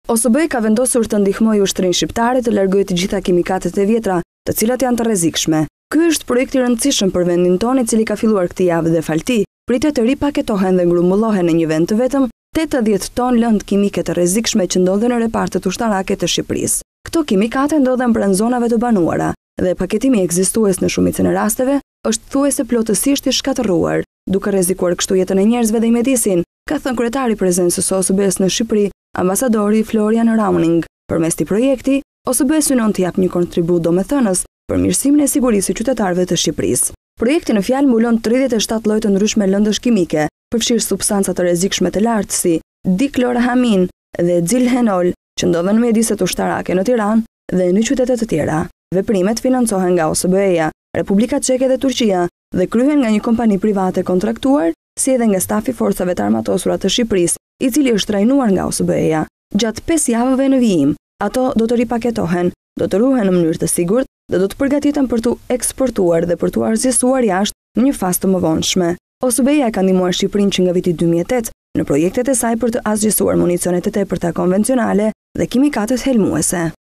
OSBE ka vendosur të ndihmojë ushtrinë shqiptare të largojë të gjitha kimikatet e vjetra, të cilat janë të rrezikshme. Ky është projekt i rëndësishëm për vendin tonë, i cili ka filluar këtë javë dhe falti, pritet të ripaketohen dhe ngrumbullohen në një vend të vetëm 80 ton lëndë kimike të rrezikshme që ndodhen në repartet ushtarake të Shqipërisë. Këto kimikate ndodhen pranë zonave të banuara dhe paketimi ekzistues në shumicën e rasteve është thuajse plotësisht i shkatërruar, duke rrezikuar kështu jetën e njerëzve dhe i mjedisin, ka thënë kryetari i prezencës së OSBE-s në Shqipëri, ambasadori Florian Rauning. Përmes këtij projekti, OSBE synon të japë një kontribut domethënës për mirësimin e sigurisë së qytetarëve të Shqipërisë. Projekti në fjalë mbulon 37 lloje të ndryshme lëndësh kimike, përfshirë substanca të rrezikshme të lartë si dikloramin dhe xilhenol, që ndodhen në mjediset ushtarake në Tiranë dhe në qytete të tjera. Veprimet financohen nga OSBE-ja, Republika Çeke dhe Turqia dhe kryhen nga një kompani private kontraktuar, si edhe nga stafi i forcave të armatosura të Shqipërisë, i cili është trajnuar nga OSBE-ja. Gjatë 5 javëve në vijim, ato do të ripaketohen, do të ruhen në mënyrë të sigurt dhe do të përgatiten për tu eksportuar dhe për tu arsyesuar jashtë në një fazë të mëvonshme. OSBE-ja ka ndihmuar Shqipërinë që nga viti 2008 në projektet e saj për të asgjësuar municionet e tepërta konvencionale dhe kimikatet helmuese.